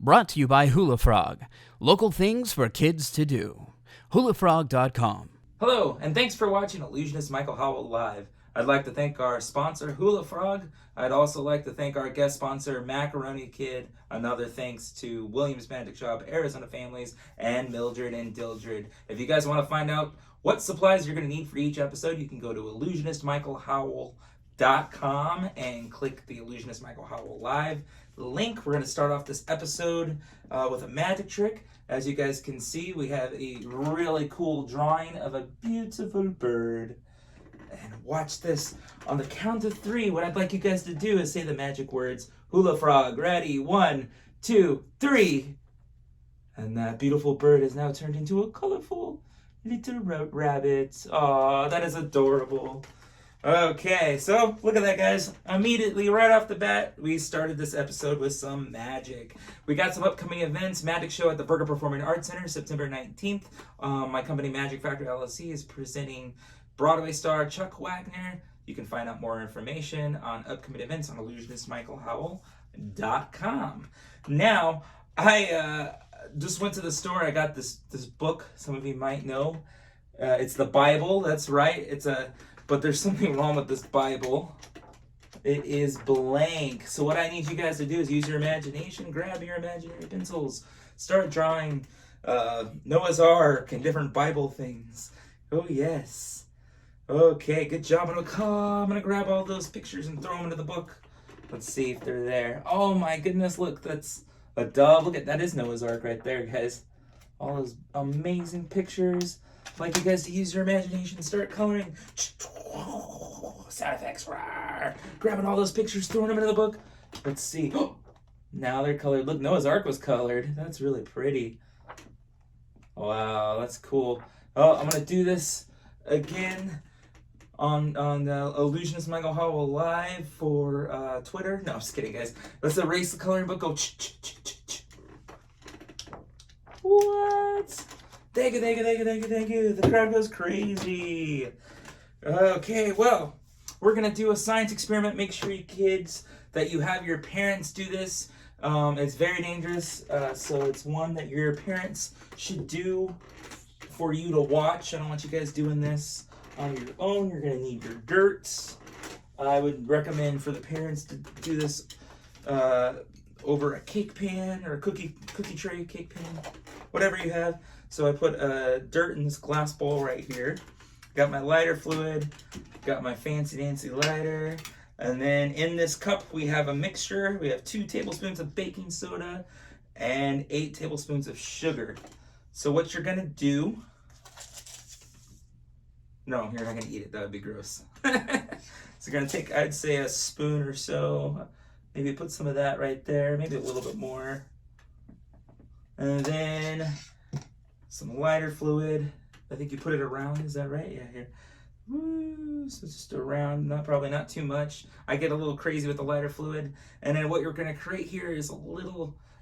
Brought to you by Hula Frog. Local things for kids to do. HulaFrog.com. Hello, and thanks for watching Illusionist Michael Howell Live. I'd like to thank our sponsor, Hula Frog. I'd also like to thank our guest sponsor, Macaroni Kid. Another thanks to Williams Magic Shop, Arizona Families, and Mildred and Dildred. If you guys want to find out what supplies you're going to need for each episode, you can go to illusionistmichaelhowell.com and click the Illusionist Michael Howell Live link. We're going to start off this episode with a magic trick. As you guys can see, we have a really cool drawing of a beautiful bird. And watch this. On the count of 3, what I'd like you guys to do is say the magic words, Hula Frog. Ready? 1, 2, 3. And that beautiful bird is now turned into a colorful little rabbit. Aw, that is adorable. Okay, so look at that, guys. Immediately, right off the bat, we started this episode with some magic. We got some upcoming events. Magic show at the Berger Performing Arts Center, September 19th. My company, Magic Factory LLC, is presenting Broadway star Chuck Wagner. You can find out more information on upcoming events on illusionistmichaelhowell.com. Now, I just went to the store. I got this book. Some of you might know. It's the Bible. That's right. But there's something wrong with this Bible. It is blank. So what I need you guys to do is use your imagination. Grab your imaginary pencils. Start drawing Noah's Ark and different Bible things. Oh, yes. Okay, good job. I'm gonna grab all those pictures and throw them into the book. Let's see if they're there. Oh my goodness, look, that's a dove. Look at that, is Noah's Ark right there, guys. All those amazing pictures. I'd like you guys to use your imagination and start coloring. Sound effects. Rawr. Grabbing all those pictures, throwing them into the book. Let's see. Now they're colored. Look, Noah's Ark was colored. That's really pretty. Wow, that's cool. Oh, I'm gonna do this again on the Illusionist Michael Howell Live for Twitter. No, I'm just kidding, guys. Let's erase the coloring book. Go. What? Thank you. The crowd goes crazy. Okay, well, we're going to do a science experiment. Make sure, you kids, that you have your parents do this. It's very dangerous, so it's one that your parents should do for you to watch. I don't want you guys doing this on your own. You're going to need your dirt. I would recommend for the parents to do this over a cake pan or a cookie tray, cake pan, whatever you have. So I put dirt in this glass bowl right here. Got my lighter fluid, got my fancy dancy lighter, and then in this cup we have a mixture. We have 2 tablespoons of baking soda and 8 tablespoons of sugar. So what you're gonna do, no, you're not gonna eat it, that would be gross. So you're gonna take, I'd say, a spoon or so, maybe put some of that right there, maybe a little bit more. And then some lighter fluid. I think you put it around, is that right? Yeah, here. Woo, so just around, probably not too much. I get a little crazy with the lighter fluid. And then what you're gonna create here is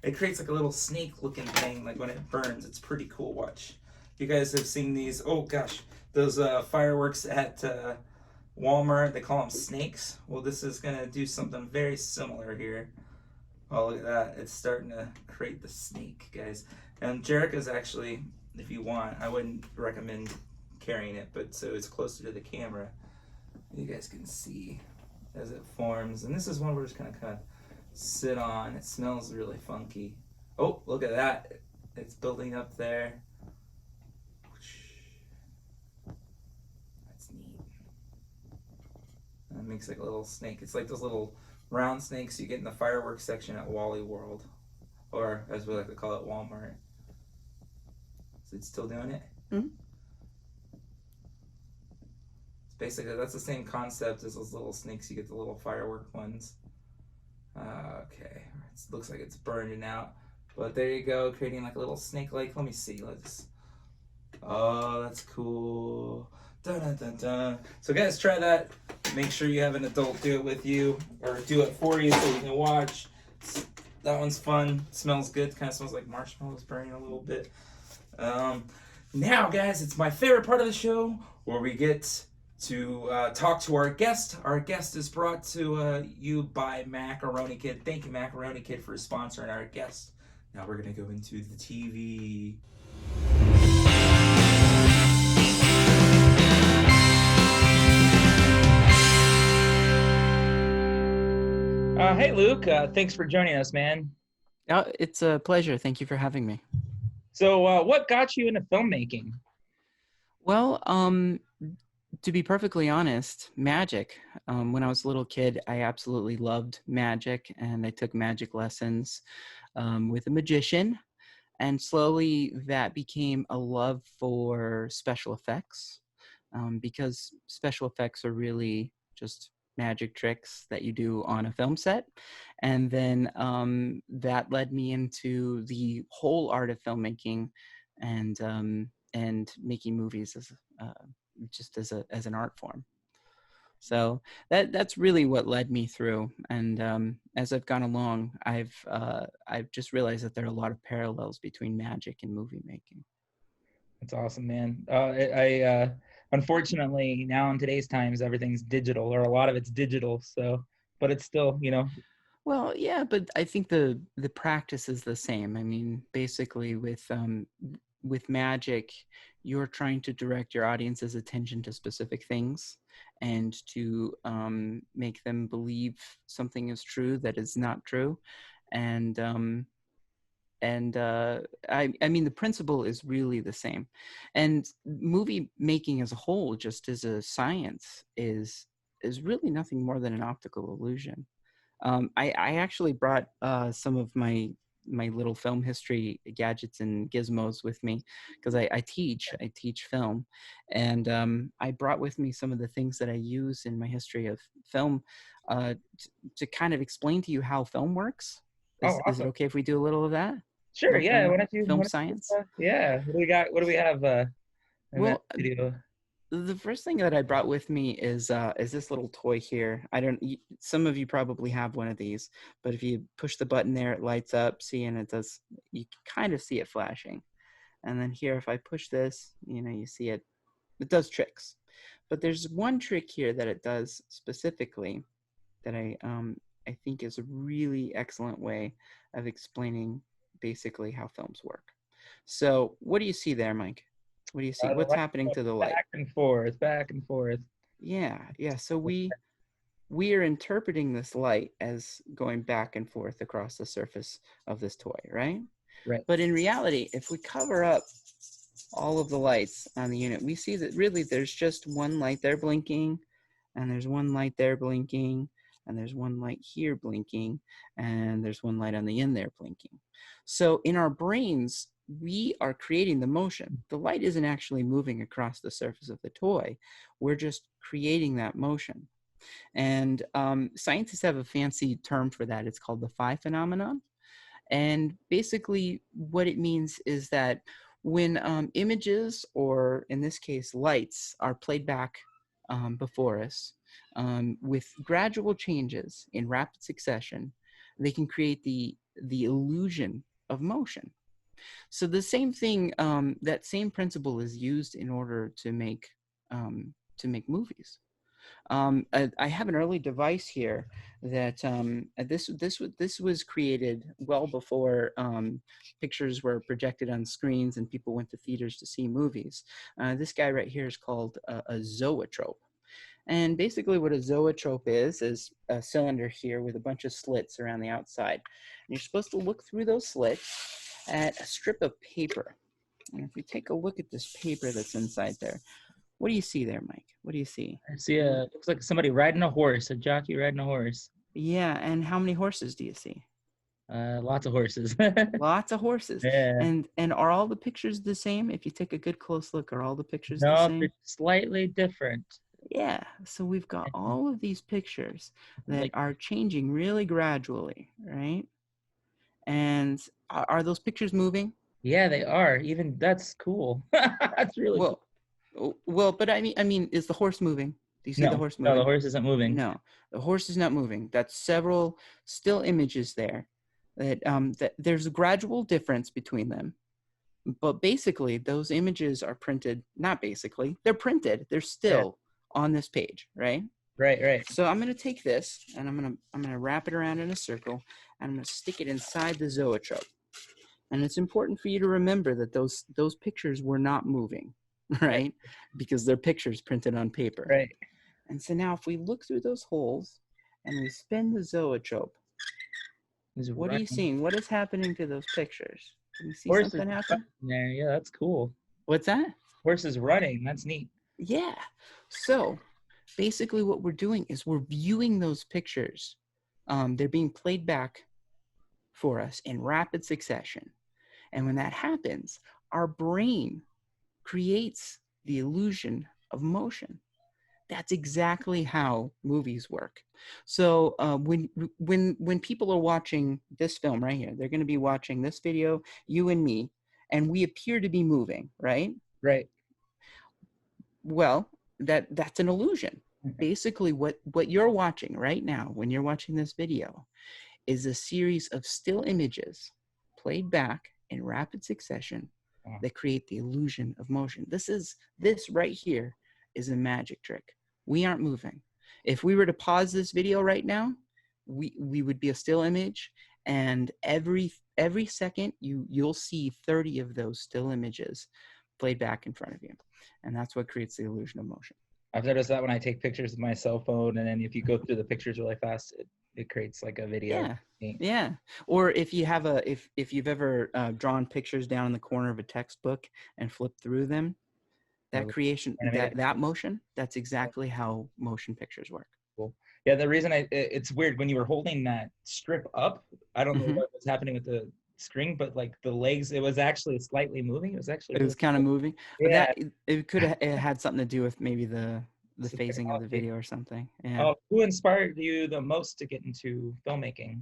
it creates like a little snake looking thing, like when it burns. It's pretty cool, watch. You guys have seen these, oh gosh, those fireworks at Walmart, they call them snakes. Well, this is gonna do something very similar here. Oh, look at that, it's starting to create the snake, guys. And Jerica's actually, if you want, I wouldn't recommend carrying it, but so it's closer to the camera, you guys can see as it forms. And this is one we're just gonna kind of sit on. It smells really funky. Oh, look at that, it's building up there. That's neat. And it makes like a little snake. It's like those little round snakes you get in the fireworks section at Wally World, or as we like to call it, Walmart. Is it still doing it? Mm-hmm. It's basically, that's the same concept as those little snakes. You get the little firework ones. Okay, it looks like it's burning out. But there you go, creating like a little snake-like. Let me see, oh, that's cool. Dun, dun, dun, dun. So guys, try that. Make sure you have an adult do it with you, or do it for you so you can watch. That one's fun, smells good, kind of smells like marshmallows burning a little bit. Now, guys, it's my favorite part of the show where we get to talk to our guest. Our guest is brought to you by Macaroni Kid. Thank you, Macaroni Kid, for sponsoring our guest Now we're gonna go into the TV. Hey Luke, thanks for joining us, man. It's a pleasure. Thank you for having me. So, what got you into filmmaking? Well, to be perfectly honest, magic. When I was a little kid, I absolutely loved magic, and I took magic lessons with a magician. And slowly that became a love for special effects, because special effects are really just magic tricks that you do on a film set. And then that led me into the whole art of filmmaking and making movies as just as an art form. So that's really what led me through. And as I've gone along, I've just realized that there are a lot of parallels between magic and movie making. That's awesome, man. Unfortunately, now in today's times, everything's digital, or a lot of it's digital. So, but it's still, Well, yeah, but I think the practice is the same. I mean, basically with magic, you're trying to direct your audience's attention to specific things and to make them believe something is true that is not true. And I mean, the principle is really the same. And movie making as a whole, just as a science, is really nothing more than an optical illusion. I actually brought some of my little film history gadgets and gizmos with me because I teach film, and I brought with me some of the things that I use in my history of film to kind of explain to you how film works. oh, Is it awesome. okay if we do a little of that? Sure, Little yeah. film Why don't you, film science? yeah. What do we got? What do we have in that Well, video? the first thing that I brought with me is this little toy here. I don't. Some of you probably have one of these, but if you push the button there, it lights up. See, and it does. You kind of see it flashing. And then here, if I push this, you see it. It does tricks. But there's one trick here that it does specifically that I think is a really excellent way of explaining basically how films work. So, what do you see there, Mike? What do you see? The What's light happening goes to the light? back and forth, back and forth. Yeah. So we are interpreting this light as going back and forth across the surface of this toy, right? Right. But in reality, if we cover up all of the lights on the unit, we see that really there's just one light there blinking, and there's one light there blinking, and there's one light here blinking, and there's one light on the end there blinking. So in our brains, we are creating the motion. The light isn't actually moving across the surface of the toy. We're just creating that motion. And scientists have a fancy term for that. It's called the phi phenomenon. And basically, what it means is that when images, or in this case, lights, are played back before us with gradual changes in rapid succession, they can create the illusion of motion. So the same thing, that same principle is used in order to make movies. I have an early device here that this was created well before pictures were projected on screens and people went to theaters to see movies. This guy right here is called a zoetrope. And basically what a zoetrope is a cylinder here with a bunch of slits around the outside. And you're supposed to look through those slits at a strip of paper. And if you take a look at this paper that's inside there, what do you see there, Mike? What do you see? I see looks like somebody riding a horse, a jockey riding a horse. Yeah, and how many horses do you see? Lots of horses. Lots of horses. Yeah. And are all the pictures the same? If you take a good close look, are all the pictures the No, they're same? slightly different. Yeah, so we've got all of these pictures that Like, are changing really gradually, right? And are those pictures moving? yeah, they are. Even that's cool. That's really cool. Well, but I mean, is the horse moving? Do you see the No, horse no, the moving? horse isn't moving. No, the horse is not moving. That's several still images there. That there's a gradual difference between them, but basically those images are printed. Not basically, they're printed. They're Yeah. still on this page, right? Right, right. So I'm gonna take this and I'm gonna wrap it around in a circle and I'm gonna stick it inside the zoetrope. And it's important for you to remember that those pictures were not moving, Right. right? Because they're pictures printed on paper. Right. And so now if we look through those holes and we spin the zoetrope, He's what are you running. seeing? What is happening to those pictures? Can you see Horse is something happen? running there. Yeah, that's cool. What's that? Horse is running. That's neat. Yeah. So basically what we're doing is we're viewing those pictures. They're being played back for us in rapid succession. And when that happens, our brain creates the illusion of motion. That's exactly how movies work. So when people are watching this film right here, they're going to be watching this video, you and me, and we appear to be moving, right? Right. Well, that's an illusion. Basically, what you're watching right now, when you're watching this video, is a series of still images played back in rapid succession that create the illusion of motion. This right here is a magic trick. We aren't moving. If we were to pause this video right now, we would be a still image, and every second you'll see 30 of those still images played back in front of you. And that's what creates the illusion of motion. I've noticed that when I take pictures with my cell phone, and then if you go through the pictures really fast, it creates like a video. Yeah. Or if you have if you've ever drawn pictures down in the corner of a textbook and flipped through them, that creation, that motion, that's exactly how motion pictures work. Cool. Yeah, the reason it's weird when you were holding that strip up, I don't know what was happening with the string, but like the legs, it was actually slightly moving. It was actually really kind of moving. Yeah. But that it could have had something to do with maybe the phasing of the video or something. Yeah. Who inspired you the most to get into filmmaking?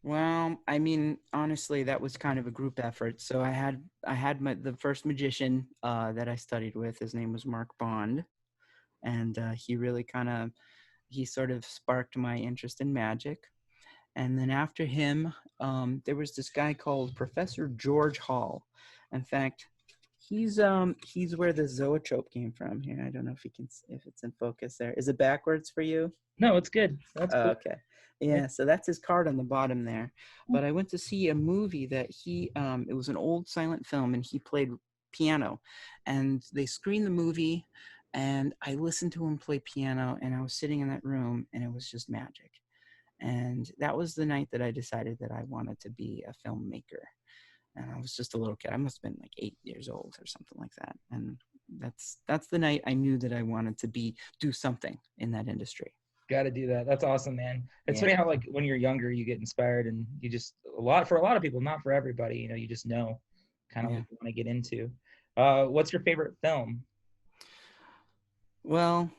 Well, I mean, honestly, that was kind of a group effort. So I had the first magician that I studied with. His name was Mark Bond, and he sort of sparked my interest in magic. And then after him, there was this guy called Professor George Hall. In fact, he's where the zoetrope came from. Here, I don't know if it's in focus there. Is it backwards for you? No, it's good. That's cool. Okay. Yeah, so that's his card on the bottom there. But I went to see a movie that it was an old silent film, and he played piano. And they screened the movie, and I listened to him play piano, and I was sitting in that room, and it was just magic. And that was the night that I decided that I wanted to be a filmmaker. And I was just a little kid. I must have been like 8 years old or something like that. And that's the night I knew that I wanted to do something in that industry. Got to do that. That's awesome, man. It's funny how like when you're younger, you get inspired, and you just for a lot of people, not for everybody, you just know kind of what you want to get into. What's your favorite film? Well,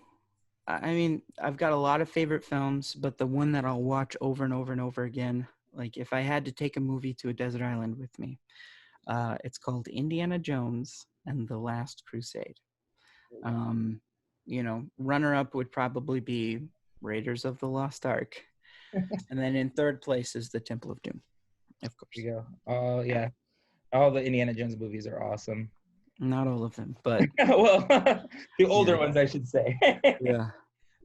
I mean, I've got a lot of favorite films, but the one that I'll watch over and over and over again, like if I had to take a movie to a desert island with me, it's called Indiana Jones and the Last Crusade. Runner-up would probably be Raiders of the Lost Ark. And then in third place is the Temple of Doom, of course. There you go. Oh, yeah. All the Indiana Jones movies are awesome. Not all of them, but... well, the older ones, I should say. Yeah.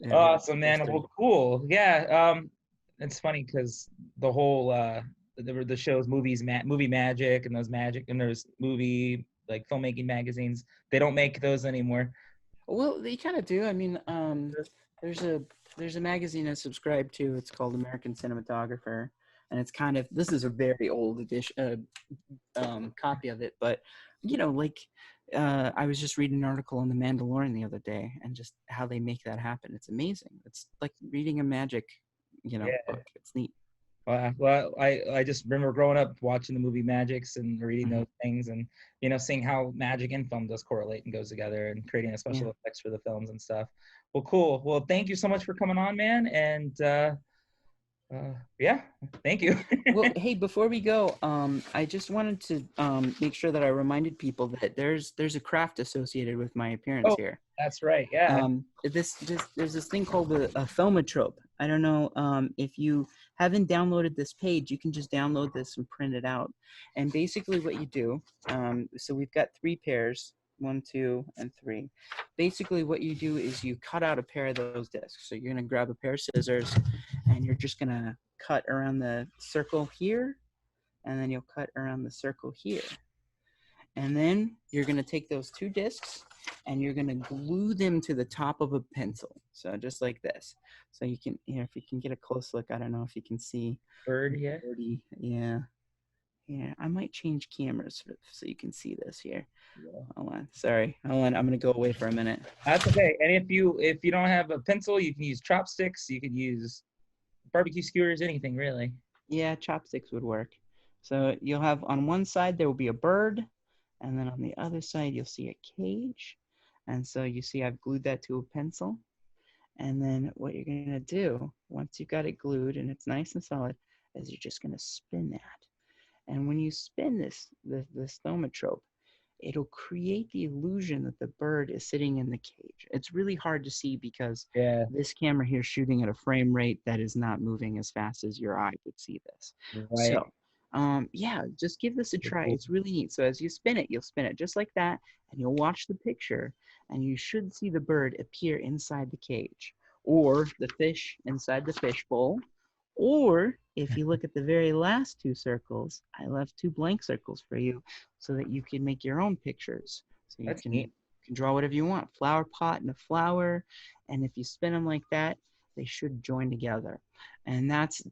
Awesome, man. Well, cool. Yeah. It's funny because the whole... the shows, movie magic, and there's movie, like, filmmaking magazines. They don't make those anymore. Well, they kind of do. I mean, there's a magazine I subscribe to. It's called American Cinematographer, and it's kind of, this is a very old edition copy of it, but I was just reading an article on The Mandalorian the other day, and just how they make that happen. It's amazing. It's like reading a magic, book. It's neat. Well, I just remember growing up watching the movie Magics and reading those things, and seeing how magic and film does correlate and goes together, and creating a special effects for the films and stuff. Well, cool. Well, thank you so much for coming on, man. And thank you. Well, hey, before we go, I just wanted to make sure that I reminded people that there's a craft associated with my appearance here. That's right. Yeah. There's this thing called a filmotrope. I don't know if you haven't downloaded this page, you can just download this and print it out. And basically what you do, so we've got 3 pairs, 1, 2, and 3. Basically what you do is you cut out a pair of those discs. So you're going to grab a pair of scissors, and you're just going to cut around the circle here, and then you'll cut around the circle here. And then you're going to take those 2 discs and you're going to glue them to the top of a pencil. So just like this. So you can, if you can get a close look, I don't know if you can see. Bird, yeah. Birdie. Yeah. Yeah, I might change cameras so you can see this here. Yeah. Hold on. Sorry. Hold on. I'm going to go away for a minute. That's okay. And if you don't have a pencil, you can use chopsticks. You can use barbecue skewers, anything really. Yeah, chopsticks would work. So you'll have on one side, there will be a bird. And then on the other side, you'll see a cage. And so you see I've glued that to a pencil. And then what you're going to do, once you've got it glued and it's nice and solid, is you're just going to spin that. And when you spin this thaumatrope, it'll create the illusion that the bird is sitting in the cage. It's really hard to see because this camera here is shooting at a frame rate that is not moving as fast as your eye would see this. Right. So, yeah, just give this a try. It's really neat. So as you spin it, you'll spin it just like that, and you'll watch the picture, and you should see the bird appear inside the cage, or the fish inside the fish bowl. Or if you look at the very last 2 circles, I left 2 blank circles for you so that you can make your own pictures. So you can draw whatever you want, flower pot and a flower. And if you spin them like that, they should join together. And that's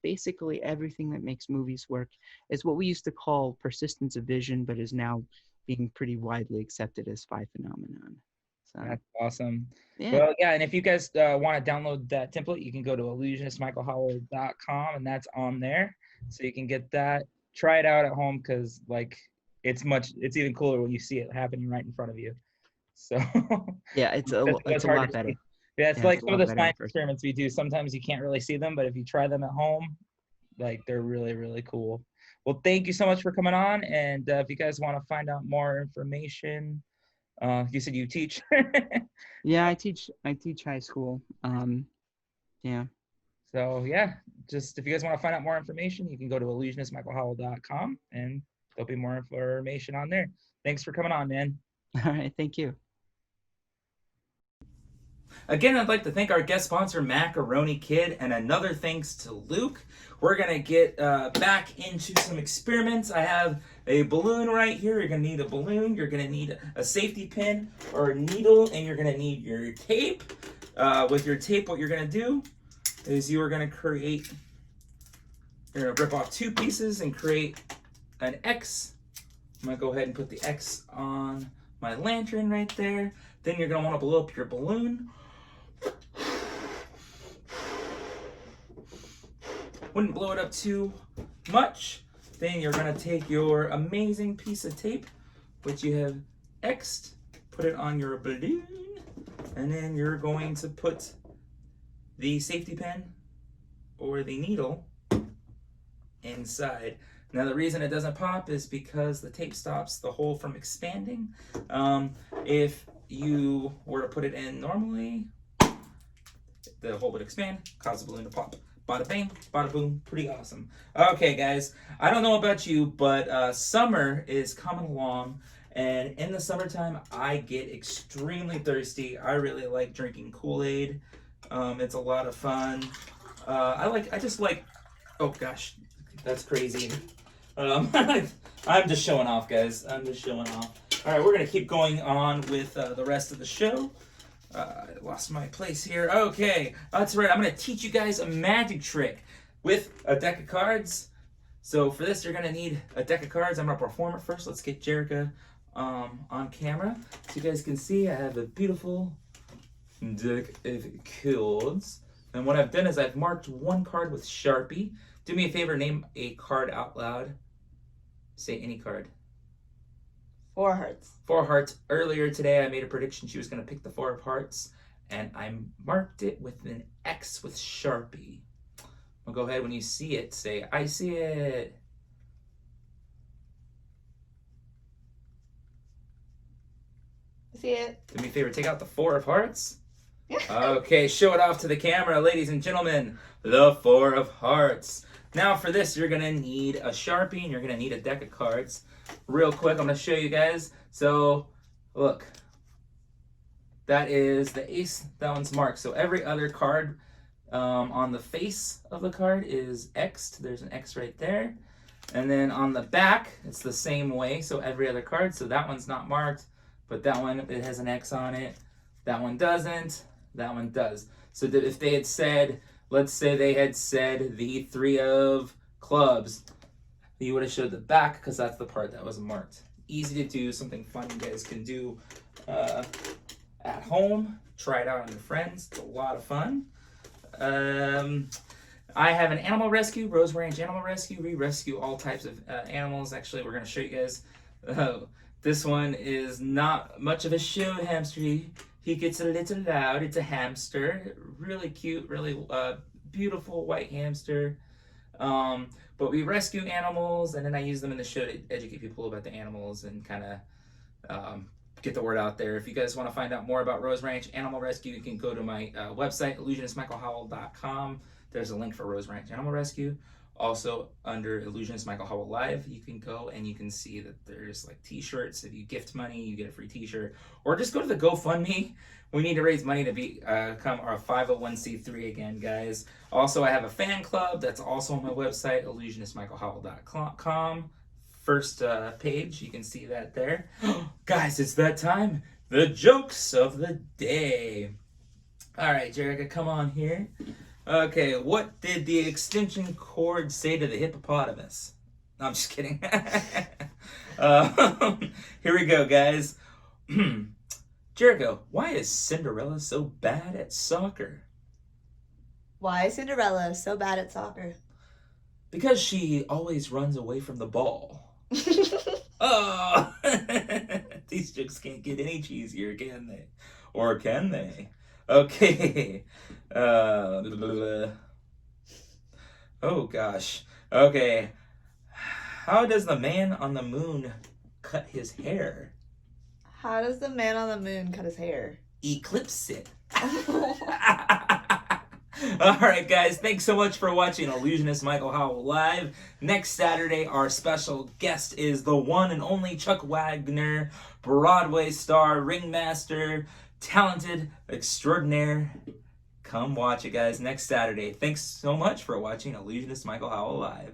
basically everything that makes movies work. It's what we used to call persistence of vision, but is now being pretty widely accepted as phi phenomenon. So, that's awesome. Yeah. Well, yeah, and if you guys want to download that template, you can go to illusionistmichaelhowell.com, and that's on there, so you can get that. Try it out at home because, like, it's even cooler when you see it happening right in front of you. So yeah, it's a lot better. Yeah, it's like some of the science experiments we do. Sometimes you can't really see them, but if you try them at home, like, they're really, really cool. Well, thank you so much for coming on, and if you guys want to find out more information. You said you teach. Yeah, I teach high school. Yeah. So yeah, just if you guys want to find out more information, you can go to illusionistmichaelhowell.com, and there'll be more information on there. Thanks for coming on, man. All right, thank you. Again, I'd like to thank our guest sponsor, Macaroni Kid, and another thanks to Luke. We're going to get back into some experiments. I have a balloon right here. You're going to need a balloon. You're going to need a safety pin or a needle, and you're going to need your tape. With your tape, what you're going to do is you are going to create, you're going to rip off 2 pieces and create an X. I'm going to go ahead and put the X on my lantern right there. Then you're going to want to blow up your balloon. Wouldn't blow it up too much. Then you're going to take your amazing piece of tape, which you have X'd, put it on your balloon, and then you're going to put the safety pin or the needle inside. Now, the reason it doesn't pop is because the tape stops the hole from expanding. If you were to put it in normally, the hole would expand, cause the balloon to pop. Bada bang, bada boom, pretty awesome. Okay, guys, I don't know about you, but summer is coming along, and in the summertime, I get extremely thirsty. I really like drinking Kool-Aid. It's a lot of fun. I just like, oh gosh, that's crazy. I'm just showing off, guys. I'm just showing off. All right, we're gonna keep going on with the rest of the show. I lost my place here. Okay, that's right. I'm going to teach you guys a magic trick with a deck of cards. So for this, you're going to need a deck of cards. I'm going to perform it first. Let's get Jerica on camera. So you guys can see I have a beautiful deck of cards. And what I've done is I've marked 1 card with Sharpie. Do me a favor, name a card out loud. Say any card. 4 hearts. 4 hearts. Earlier today, I made a prediction she was going to pick the 4 of hearts, and I marked it with an X with Sharpie. I'll go ahead when you see it, say, I see it. I see it. Do me a favor, take out the 4 of hearts. Okay, show it off to the camera, ladies and gentlemen. The 4 of hearts. Now for this, you're going to need a Sharpie, and you're going to need a deck of cards. Real quick, I'm going to show you guys. So, look. That is the ace. That one's marked. So every other card On the face of the card is X'd. There's an X right there. And then on the back, it's the same way. So every other card. So that one's not marked, but that one, it has an X on it. That one doesn't. That one does. So that if they had said, let's say they had said the 3 of clubs, you would have showed the back because that's the part that was marked. Easy to do, something fun you guys can do at home. Try it out on your friends. It's a lot of fun. I have an animal rescue, Rose Ranch Animal Rescue. We rescue all types of animals. Actually, we're going to show you guys. This one is not much of a show hamster. He gets a little loud. It's a hamster. Really cute, really beautiful white hamster. But we rescue animals, and then I use them in the show to educate people about the animals and kind of get the word out there. If you guys want to find out more about Rose Ranch Animal Rescue, you can go to my website, illusionistmichaelhowell.com. There's a link for Rose Ranch Animal Rescue. Also, under Illusionist Michael Howell Live, you can go and you can see that there's like t-shirts. If you gift money, you get a free t-shirt. Or just go to the GoFundMe. We need to raise money to become our 501c3 again, guys. Also, I have a fan club that's also on my website, illusionistmichaelhowell.com. First page, you can see that there. Guys, it's that time. The jokes of the day. All right, Jerica, come on here. Okay, what did the extension cord say to the hippopotamus? No, I'm just kidding. Here we go, guys. Jericho, why is Cinderella so bad at soccer? Why is Cinderella so bad at soccer? Because she always runs away from the ball. Oh, these jokes can't get any cheesier, can they? Or can they? Okay. Oh gosh. Okay. How does the man on the moon cut his hair? How does the man on the moon cut his hair? Eclipse it. All right, guys. Thanks so much for watching Illusionist Michael Howell Live. Next Saturday, our special guest is the one and only Chuck Wagner, Broadway star, ringmaster, talented, extraordinaire. Come watch it, guys, next Saturday. Thanks so much for watching Illusionist Michael Howell Live.